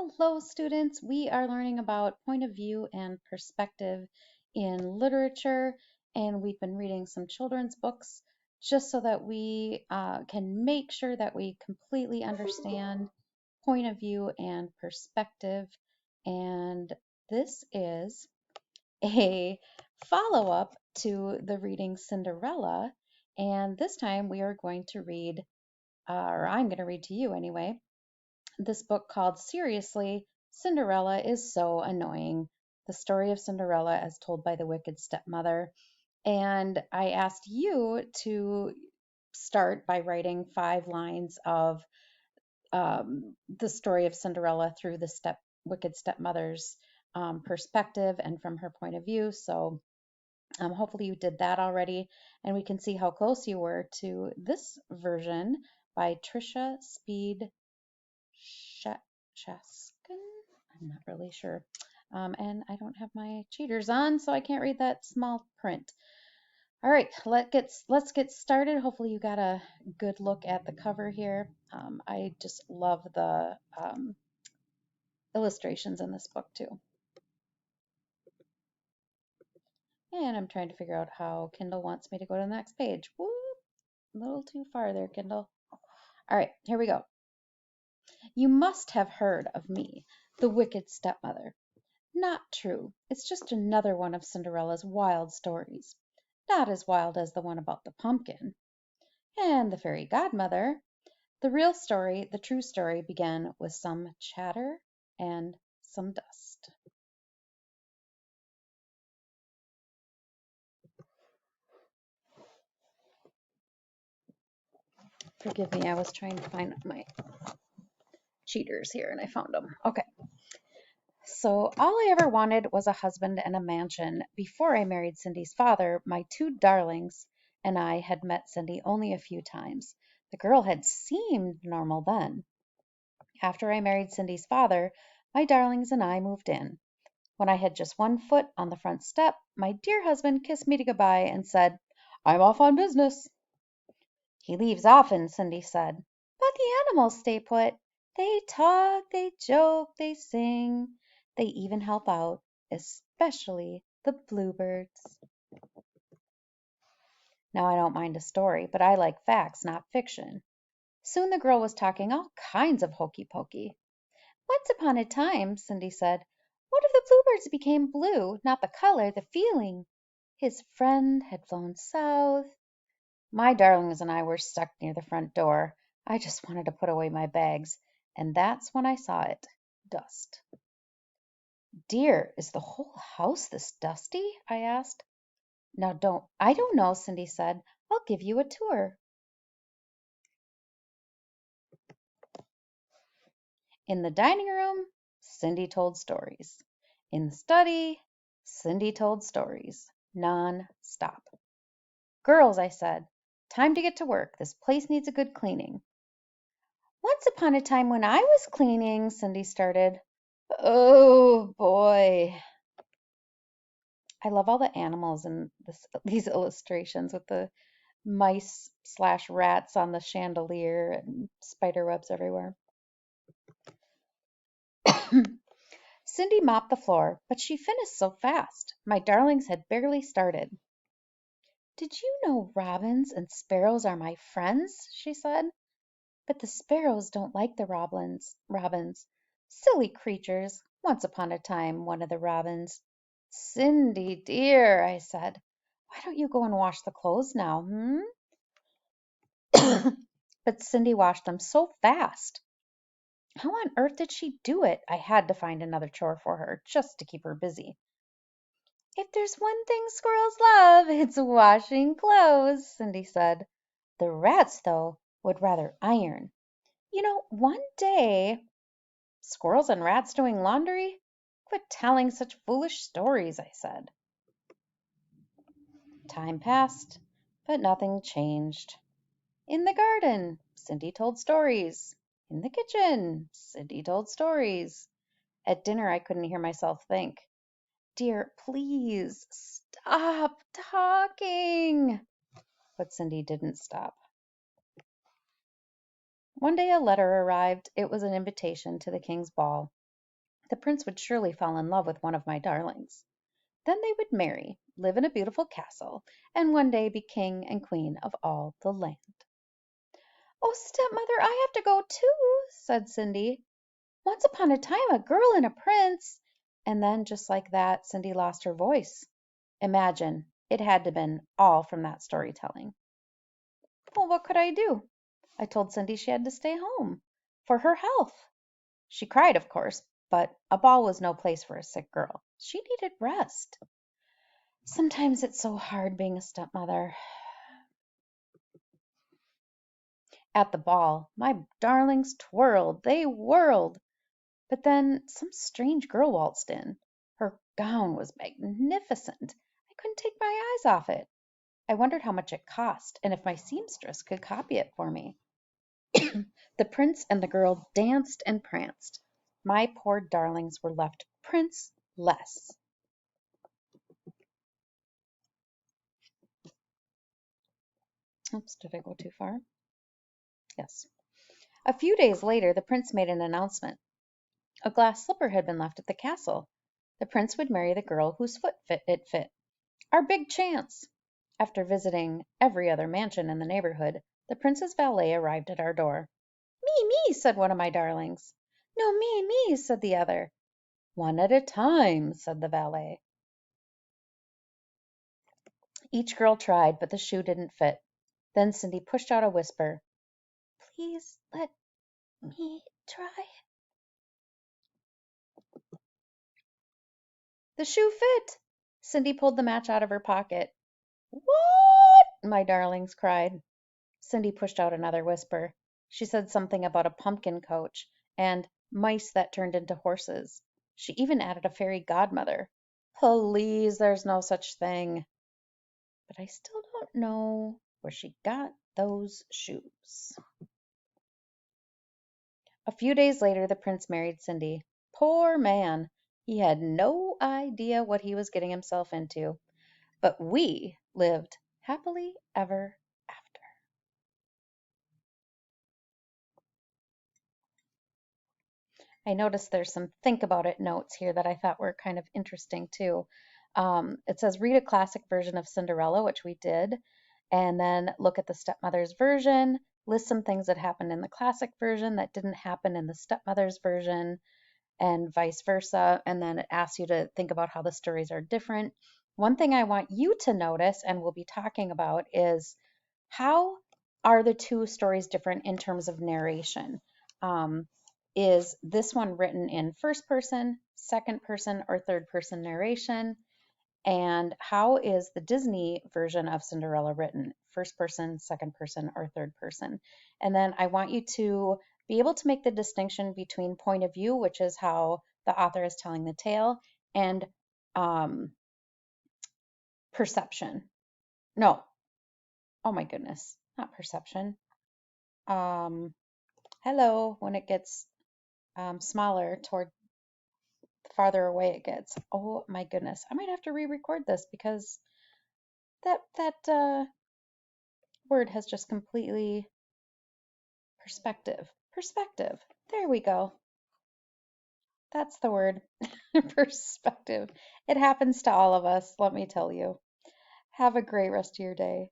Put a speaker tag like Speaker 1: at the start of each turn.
Speaker 1: Hello, students. We are learning about point of view and perspective in literature, and we've been reading some children's books just so that we can make sure that we completely understand point of view and perspective. And this is a follow-up to the reading Cinderella, and this time we are going to read, or I'm going to read to you anyway, this book called Seriously, Cinderella is So Annoying. The story of Cinderella as told by the wicked stepmother. And I asked you to start by writing 5 lines of the story of Cinderella through the wicked stepmother's perspective and from her point of view. So hopefully you did that already, and we can see how close you were to this version by Trisha Speed Chaskin. I'm not really sure. And I don't have my cheaters on, so I can't read that small print. All right, let's get started. Hopefully you got a good look at the cover here. I just love the illustrations in this book too. And I'm trying to figure out how Kindle wants me to go to the next page. Whoop, a little too far there, Kindle. All right, here we go. You must have heard of me, the wicked stepmother. Not true. It's just another one of Cinderella's wild stories. Not as wild as the one about the pumpkin. And the fairy godmother. The real story, the true story, began with some chatter and some dust. Forgive me, I was trying to find my cheaters here and I found them. Okay. So all I ever wanted was a husband and a mansion. Before I married Cindy's father, my 2 darlings and I had met Cindy only a few times. The girl had seemed normal then. After I married Cindy's father, my darlings and I moved in. When I had just 1 foot on the front step, my dear husband kissed me goodbye and said, "I'm off on business." "He leaves often," Cindy said. "But the animals stay put. They talk, they joke, they sing. They even help out, especially the bluebirds." Now I don't mind a story, but I like facts, not fiction. Soon the girl was talking all kinds of hokey pokey. "Once upon a time," Cindy said, "one of the bluebirds became blue, not the color, the feeling. His friend had flown south." My darlings and I were stuck near the front door. I just wanted to put away my bags, and that's when I saw it. Dust. "Dear, is the whole house this dusty?" I asked. I don't know," Cindy said. "I'll give you a tour." In the dining room, Cindy told stories. In the study, Cindy told stories. Non-stop. "Girls," I said, "time to get to work. This place needs a good cleaning." "Once upon a time when I was cleaning," Cindy started. Oh boy. I love all the animals in these illustrations with the mice/rats on the chandelier and spider webs everywhere. Cindy mopped the floor, but she finished so fast. My darlings had barely started. "Did you know robins and sparrows are my friends?" she said. "But the sparrows don't like the robins. Silly creatures. Once upon a time, one of the robins." "Cindy, dear," I said, "why don't you go and wash the clothes now, hmm?" But Cindy washed them so fast. How on earth did she do it? I had to find another chore for her, just to keep her busy. "If there's one thing squirrels love, it's washing clothes," Cindy said. "The rats, though, would rather iron. You know, one day—" "Squirrels and rats doing laundry? Quit telling such foolish stories," I said. Time passed, but nothing changed. In the garden, Cindy told stories. In the kitchen, Cindy told stories. At dinner, I couldn't hear myself think. "Dear, please stop talking." But Cindy didn't stop. One day a letter arrived. It was an invitation to the king's ball. The prince would surely fall in love with one of my darlings. Then they would marry, live in a beautiful castle, and one day be king and queen of all the land. Oh, stepmother, I have to go too, said Cindy. Once upon a time, a girl and a prince. And then, just like that, Cindy lost her voice. Imagine, it had to have been all from that storytelling. Well, what could I do? I told Cindy she had to stay home for her health. She cried, of course, but a ball was no place for a sick girl. She needed rest. Sometimes it's so hard being a stepmother. At the ball, my darlings twirled, they whirled. But then some strange girl waltzed in. Her gown was magnificent. I couldn't take my eyes off it. I wondered how much it cost and if my seamstress could copy it for me. The prince and the girl danced and pranced. My poor darlings were left princeless. Oops, did I go too far? Yes. A few days later, the prince made an announcement. A glass slipper had been left at the castle. The prince would marry the girl whose foot it fit. Our big chance! After visiting every other mansion in the neighborhood, the prince's valet arrived at our door. Me, me, said one of my darlings. No, me, said the other. One at a time, said the valet. Each girl tried, but the shoe didn't fit. Then Cindy pushed out a whisper. Please let me try. The shoe fit! Cindy pulled the match out of her pocket. What? My darlings cried. Cindy pushed out another whisper. She said something about a pumpkin coach and mice that turned into horses. She even added a fairy godmother. Please, there's no such thing. But I still don't know where she got those shoes. A few days later, the prince married Cindy. Poor man! He had no idea what he was getting himself into. But we lived happily ever after. I noticed there's some think about it notes here that I thought were kind of interesting too. It says read a classic version of Cinderella, which we did, and then look at the stepmother's version, list some things that happened in the classic version that didn't happen in the stepmother's version, and vice versa. And then it asks you to think about how the stories are different. One thing I want you to notice, and we'll be talking about, is how are the two stories different in terms of narration? Um, is this one written in first person, second person, or third person narration? And how is the Disney version of Cinderella written? First person, second person, or third person? And then I want you to be able to make the distinction between point of view, which is how the author is telling the tale, and um, perception. No, oh my goodness, not perception. Um, hello, when it gets smaller toward the farther away it gets. Oh my goodness, I might have to re-record this because that word has just completely perspective. Perspective. There we go. That's the word. Perspective. It happens to all of us, let me tell you. Have a great rest of your day.